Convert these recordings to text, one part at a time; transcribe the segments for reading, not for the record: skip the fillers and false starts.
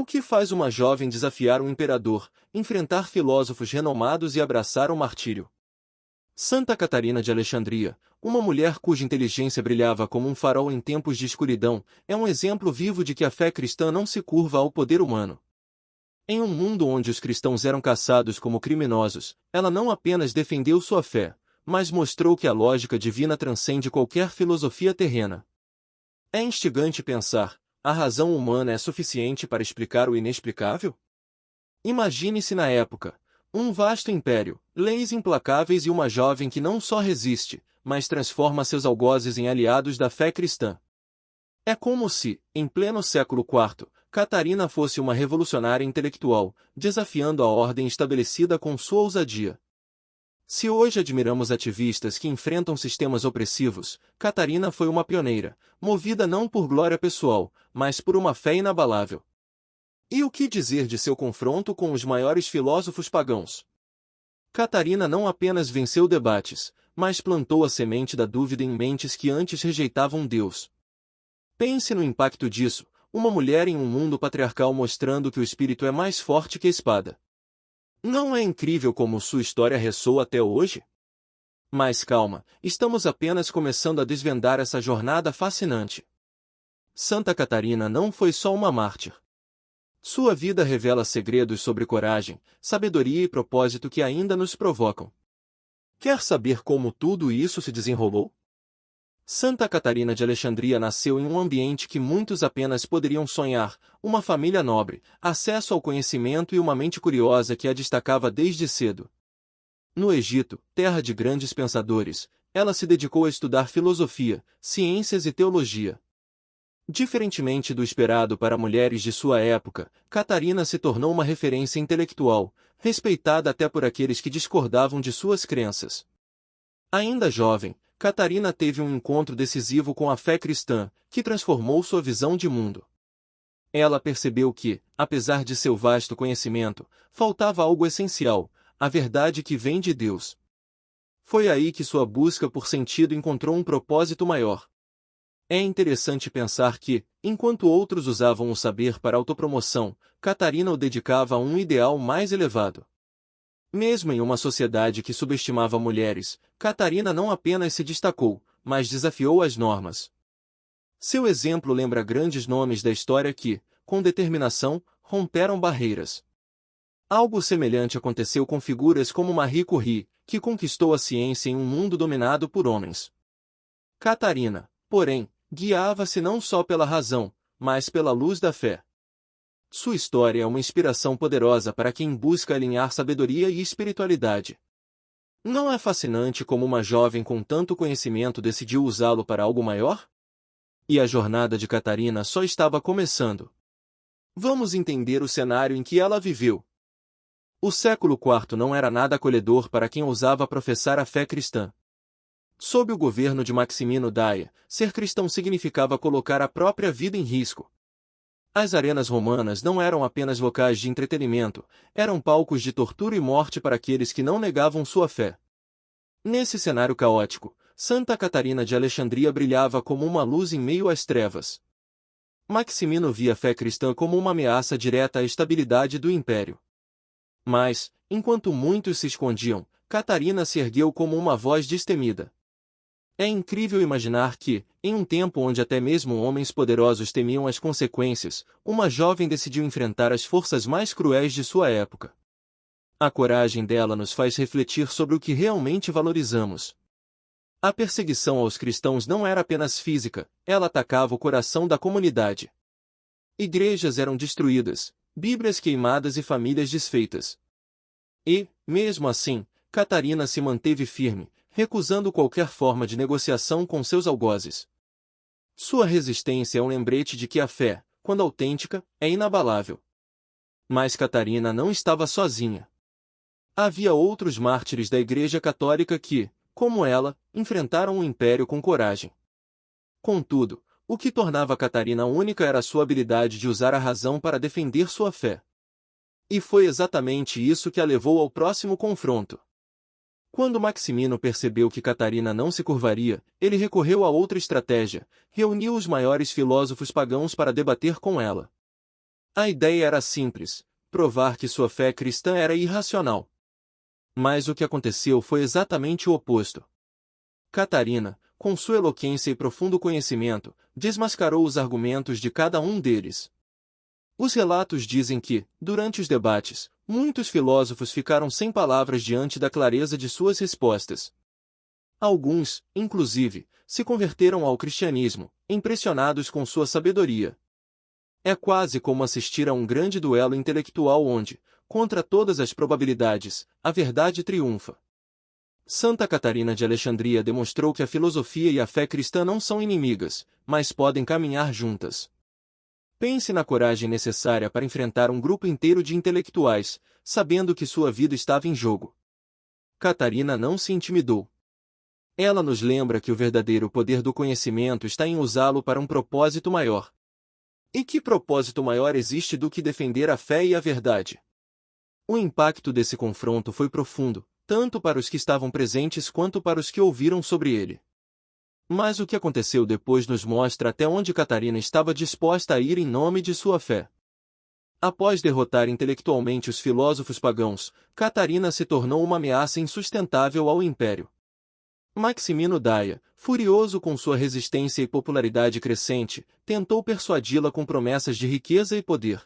O que faz uma jovem desafiar um imperador, enfrentar filósofos renomados e abraçar o martírio? Santa Catarina de Alexandria, uma mulher cuja inteligência brilhava como um farol em tempos de escuridão, é um exemplo vivo de que a fé cristã não se curva ao poder humano. Em um mundo onde os cristãos eram caçados como criminosos, ela não apenas defendeu sua fé, mas mostrou que a lógica divina transcende qualquer filosofia terrena. É instigante pensar: a razão humana é suficiente para explicar o inexplicável? Imagine-se na época, um vasto império, leis implacáveis e uma jovem que não só resiste, mas transforma seus algozes em aliados da fé cristã. É como se, em pleno século IV, Catarina fosse uma revolucionária intelectual, desafiando a ordem estabelecida com sua ousadia. Se hoje admiramos ativistas que enfrentam sistemas opressivos, Catarina foi uma pioneira, movida não por glória pessoal, mas por uma fé inabalável. E o que dizer de seu confronto com os maiores filósofos pagãos? Catarina não apenas venceu debates, mas plantou a semente da dúvida em mentes que antes rejeitavam Deus. Pense no impacto disso, uma mulher em um mundo patriarcal mostrando que o espírito é mais forte que a espada. Não é incrível como sua história ressoa até hoje? Mas calma, estamos apenas começando a desvendar essa jornada fascinante. Santa Catarina não foi só uma mártir. Sua vida revela segredos sobre coragem, sabedoria e propósito que ainda nos provocam. Quer saber como tudo isso se desenrolou? Santa Catarina de Alexandria nasceu em um ambiente que muitos apenas poderiam sonhar, uma família nobre, acesso ao conhecimento e uma mente curiosa que a destacava desde cedo. No Egito, terra de grandes pensadores, ela se dedicou a estudar filosofia, ciências e teologia. Diferentemente do esperado para mulheres de sua época, Catarina se tornou uma referência intelectual, respeitada até por aqueles que discordavam de suas crenças. Ainda jovem, Catarina teve um encontro decisivo com a fé cristã, que transformou sua visão de mundo. Ela percebeu que, apesar de seu vasto conhecimento, faltava algo essencial, a verdade que vem de Deus. Foi aí que sua busca por sentido encontrou um propósito maior. É interessante pensar que, enquanto outros usavam o saber para autopromoção, Catarina o dedicava a um ideal mais elevado. Mesmo em uma sociedade que subestimava mulheres, Catarina não apenas se destacou, mas desafiou as normas. Seu exemplo lembra grandes nomes da história que, com determinação, romperam barreiras. Algo semelhante aconteceu com figuras como Marie Curie, que conquistou a ciência em um mundo dominado por homens. Catarina, porém, guiava-se não só pela razão, mas pela luz da fé. Sua história é uma inspiração poderosa para quem busca alinhar sabedoria e espiritualidade. Não é fascinante como uma jovem com tanto conhecimento decidiu usá-lo para algo maior? E a jornada de Catarina só estava começando. Vamos entender o cenário em que ela viveu. O século IV não era nada acolhedor para quem ousava professar a fé cristã. Sob o governo de Maximino Daia, ser cristão significava colocar a própria vida em risco. As arenas romanas não eram apenas locais de entretenimento, eram palcos de tortura e morte para aqueles que não negavam sua fé. Nesse cenário caótico, Santa Catarina de Alexandria brilhava como uma luz em meio às trevas. Maximino via a fé cristã como uma ameaça direta à estabilidade do império. Mas, enquanto muitos se escondiam, Catarina se ergueu como uma voz destemida. É incrível imaginar que, em um tempo onde até mesmo homens poderosos temiam as consequências, uma jovem decidiu enfrentar as forças mais cruéis de sua época. A coragem dela nos faz refletir sobre o que realmente valorizamos. A perseguição aos cristãos não era apenas física, ela atacava o coração da comunidade. Igrejas eram destruídas, Bíblias queimadas e famílias desfeitas. E, mesmo assim, Catarina se manteve firme, recusando qualquer forma de negociação com seus algozes. Sua resistência é um lembrete de que a fé, quando autêntica, é inabalável. Mas Catarina não estava sozinha. Havia outros mártires da Igreja Católica que, como ela, enfrentaram o império com coragem. Contudo, o que tornava Catarina única era sua habilidade de usar a razão para defender sua fé. E foi exatamente isso que a levou ao próximo confronto. Quando Maximino percebeu que Catarina não se curvaria, ele recorreu a outra estratégia, reuniu os maiores filósofos pagãos para debater com ela. A ideia era simples: provar que sua fé cristã era irracional. Mas o que aconteceu foi exatamente o oposto. Catarina, com sua eloquência e profundo conhecimento, desmascarou os argumentos de cada um deles. Os relatos dizem que, durante os debates, muitos filósofos ficaram sem palavras diante da clareza de suas respostas. Alguns, inclusive, se converteram ao cristianismo, impressionados com sua sabedoria. É quase como assistir a um grande duelo intelectual onde, contra todas as probabilidades, a verdade triunfa. Santa Catarina de Alexandria demonstrou que a filosofia e a fé cristã não são inimigas, mas podem caminhar juntas. Pense na coragem necessária para enfrentar um grupo inteiro de intelectuais, sabendo que sua vida estava em jogo. Catarina não se intimidou. Ela nos lembra que o verdadeiro poder do conhecimento está em usá-lo para um propósito maior. E que propósito maior existe do que defender a fé e a verdade? O impacto desse confronto foi profundo, tanto para os que estavam presentes quanto para os que ouviram sobre ele. Mas o que aconteceu depois nos mostra até onde Catarina estava disposta a ir em nome de sua fé. Após derrotar intelectualmente os filósofos pagãos, Catarina se tornou uma ameaça insustentável ao império. Maximino Daia, furioso com sua resistência e popularidade crescente, tentou persuadi-la com promessas de riqueza e poder.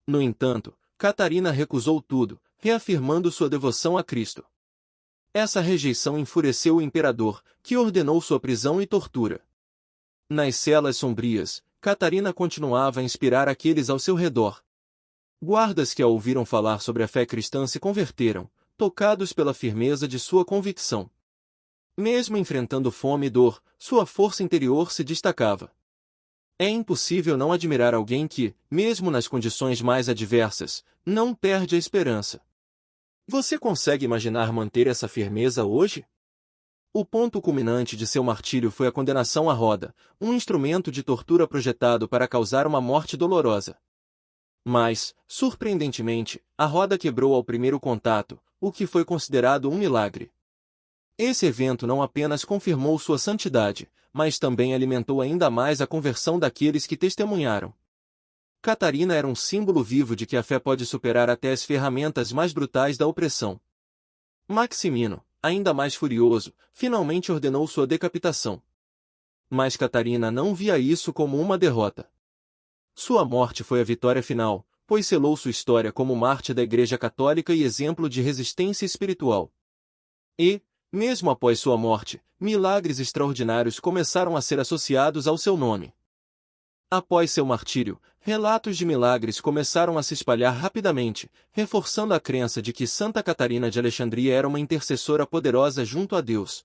No entanto, Catarina recusou tudo, reafirmando sua devoção a Cristo. Essa rejeição enfureceu o imperador, que ordenou sua prisão e tortura. Nas celas sombrias, Catarina continuava a inspirar aqueles ao seu redor. Guardas que a ouviram falar sobre a fé cristã se converteram, tocados pela firmeza de sua convicção. Mesmo enfrentando fome e dor, sua força interior se destacava. É impossível não admirar alguém que, mesmo nas condições mais adversas, não perde a esperança. Você consegue imaginar manter essa firmeza hoje? O ponto culminante de seu martírio foi a condenação à roda, um instrumento de tortura projetado para causar uma morte dolorosa. Mas, surpreendentemente, a roda quebrou ao primeiro contato, o que foi considerado um milagre. Esse evento não apenas confirmou sua santidade, mas também alimentou ainda mais a conversão daqueles que testemunharam. Catarina era um símbolo vivo de que a fé pode superar até as ferramentas mais brutais da opressão. Maximino, ainda mais furioso, finalmente ordenou sua decapitação. Mas Catarina não via isso como uma derrota. Sua morte foi a vitória final, pois selou sua história como mártir da Igreja Católica e exemplo de resistência espiritual. E, mesmo após sua morte, milagres extraordinários começaram a ser associados ao seu nome. Após seu martírio, relatos de milagres começaram a se espalhar rapidamente, reforçando a crença de que Santa Catarina de Alexandria era uma intercessora poderosa junto a Deus.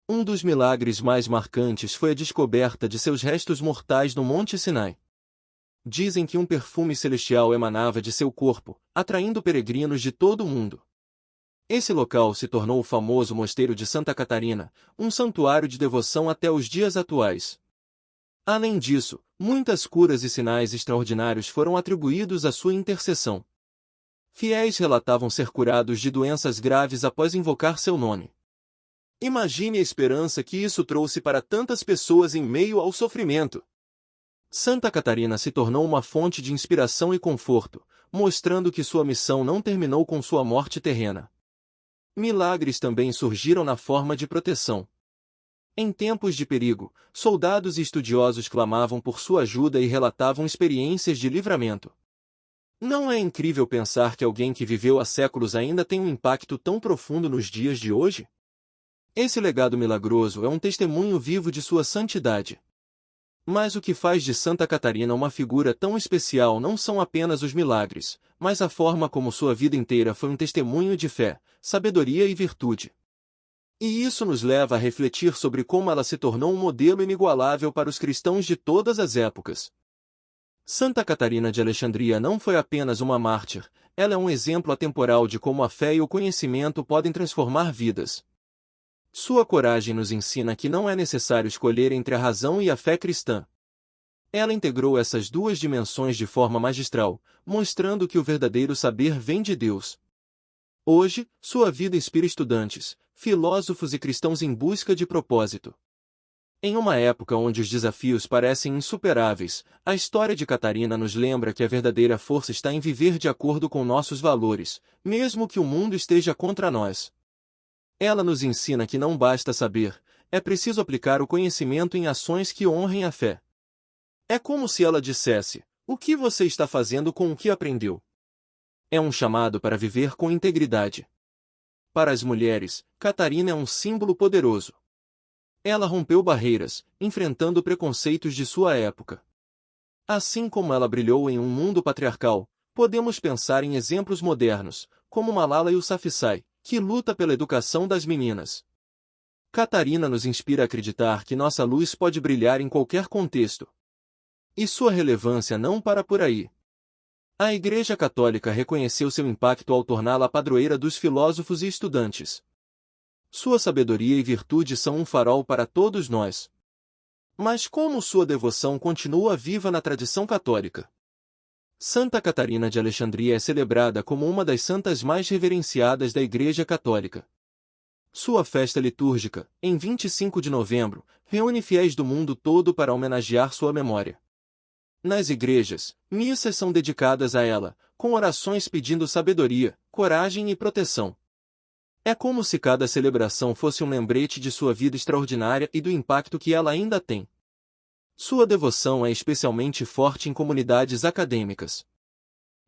Um dos milagres mais marcantes foi a descoberta de seus restos mortais no Monte Sinai. Dizem que um perfume celestial emanava de seu corpo, atraindo peregrinos de todo o mundo. Esse local se tornou o famoso Mosteiro de Santa Catarina, um santuário de devoção até os dias atuais. Além disso, muitas curas e sinais extraordinários foram atribuídos à sua intercessão. Fiéis relatavam ser curados de doenças graves após invocar seu nome. Imagine a esperança que isso trouxe para tantas pessoas em meio ao sofrimento. Santa Catarina se tornou uma fonte de inspiração e conforto, mostrando que sua missão não terminou com sua morte terrena. Milagres também surgiram na forma de proteção. Em tempos de perigo, soldados e estudiosos clamavam por sua ajuda e relatavam experiências de livramento. Não é incrível pensar que alguém que viveu há séculos ainda tem um impacto tão profundo nos dias de hoje? Esse legado milagroso é um testemunho vivo de sua santidade. Mas o que faz de Santa Catarina uma figura tão especial não são apenas os milagres, mas a forma como sua vida inteira foi um testemunho de fé, sabedoria e virtude. E isso nos leva a refletir sobre como ela se tornou um modelo inigualável para os cristãos de todas as épocas. Santa Catarina de Alexandria não foi apenas uma mártir, ela é um exemplo atemporal de como a fé e o conhecimento podem transformar vidas. Sua coragem nos ensina que não é necessário escolher entre a razão e a fé cristã. Ela integrou essas duas dimensões de forma magistral, mostrando que o verdadeiro saber vem de Deus. Hoje, sua vida inspira estudantes, filósofos e cristãos em busca de propósito. Em uma época onde os desafios parecem insuperáveis, a história de Catarina nos lembra que a verdadeira força está em viver de acordo com nossos valores, mesmo que o mundo esteja contra nós. Ela nos ensina que não basta saber, é preciso aplicar o conhecimento em ações que honrem a fé. É como se ela dissesse: o que você está fazendo com o que aprendeu? É um chamado para viver com integridade. Para as mulheres, Catarina é um símbolo poderoso. Ela rompeu barreiras, enfrentando preconceitos de sua época. Assim como ela brilhou em um mundo patriarcal, podemos pensar em exemplos modernos, como Malala Yousafzai, que luta pela educação das meninas. Catarina nos inspira a acreditar que nossa luz pode brilhar em qualquer contexto. E sua relevância não para por aí. A Igreja Católica reconheceu seu impacto ao torná-la padroeira dos filósofos e estudantes. Sua sabedoria e virtude são um farol para todos nós. Mas como sua devoção continua viva na tradição católica? Santa Catarina de Alexandria é celebrada como uma das santas mais reverenciadas da Igreja Católica. Sua festa litúrgica, em 25 de novembro, reúne fiéis do mundo todo para homenagear sua memória. Nas igrejas, missas são dedicadas a ela, com orações pedindo sabedoria, coragem e proteção. É como se cada celebração fosse um lembrete de sua vida extraordinária e do impacto que ela ainda tem. Sua devoção é especialmente forte em comunidades acadêmicas.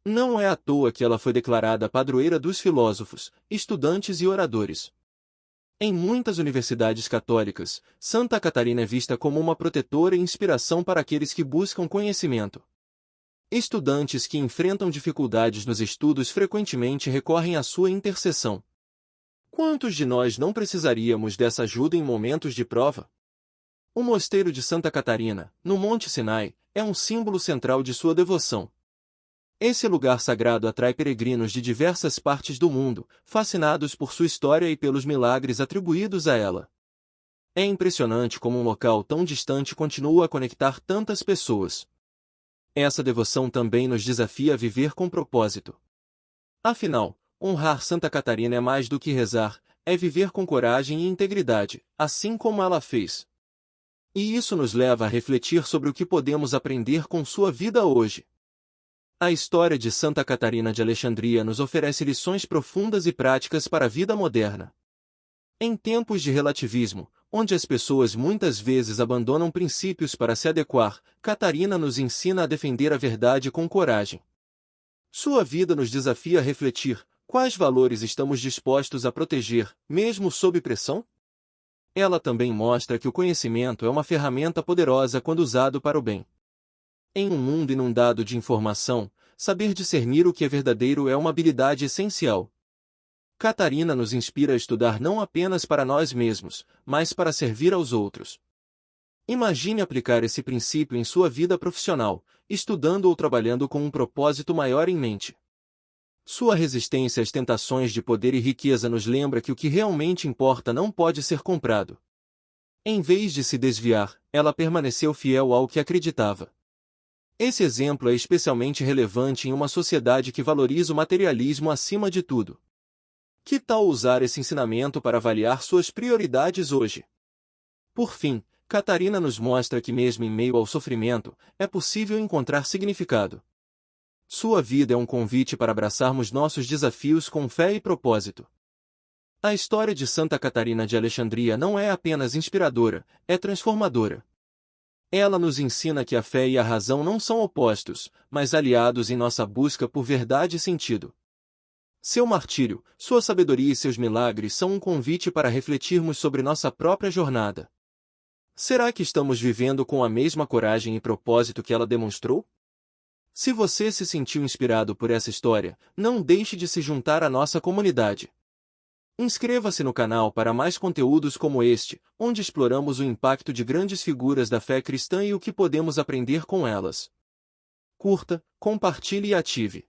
Não é à toa que ela foi declarada padroeira dos filósofos, estudantes e oradores. Em muitas universidades católicas, Santa Catarina é vista como uma protetora e inspiração para aqueles que buscam conhecimento. Estudantes que enfrentam dificuldades nos estudos frequentemente recorrem à sua intercessão. Quantos de nós não precisaríamos dessa ajuda em momentos de prova? O Mosteiro de Santa Catarina, no Monte Sinai, é um símbolo central de sua devoção. Esse lugar sagrado atrai peregrinos de diversas partes do mundo, fascinados por sua história e pelos milagres atribuídos a ela. É impressionante como um local tão distante continua a conectar tantas pessoas. Essa devoção também nos desafia a viver com propósito. Afinal, honrar Santa Catarina é mais do que rezar, é viver com coragem e integridade, assim como ela fez. E isso nos leva a refletir sobre o que podemos aprender com sua vida hoje. A história de Santa Catarina de Alexandria nos oferece lições profundas e práticas para a vida moderna. Em tempos de relativismo, onde as pessoas muitas vezes abandonam princípios para se adequar, Catarina nos ensina a defender a verdade com coragem. Sua vida nos desafia a refletir: quais valores estamos dispostos a proteger, mesmo sob pressão? Ela também mostra que o conhecimento é uma ferramenta poderosa quando usado para o bem. Em um mundo inundado de informação, saber discernir o que é verdadeiro é uma habilidade essencial. Catarina nos inspira a estudar não apenas para nós mesmos, mas para servir aos outros. Imagine aplicar esse princípio em sua vida profissional, estudando ou trabalhando com um propósito maior em mente. Sua resistência às tentações de poder e riqueza nos lembra que o que realmente importa não pode ser comprado. Em vez de se desviar, ela permaneceu fiel ao que acreditava. Esse exemplo é especialmente relevante em uma sociedade que valoriza o materialismo acima de tudo. Que tal usar esse ensinamento para avaliar suas prioridades hoje? Por fim, Catarina nos mostra que mesmo em meio ao sofrimento, é possível encontrar significado. Sua vida é um convite para abraçarmos nossos desafios com fé e propósito. A história de Santa Catarina de Alexandria não é apenas inspiradora, é transformadora. Ela nos ensina que a fé e a razão não são opostos, mas aliados em nossa busca por verdade e sentido. Seu martírio, sua sabedoria e seus milagres são um convite para refletirmos sobre nossa própria jornada. Será que estamos vivendo com a mesma coragem e propósito que ela demonstrou? Se você se sentiu inspirado por essa história, não deixe de se juntar à nossa comunidade. Inscreva-se no canal para mais conteúdos como este, onde exploramos o impacto de grandes figuras da fé cristã e o que podemos aprender com elas. Curta, compartilhe e ative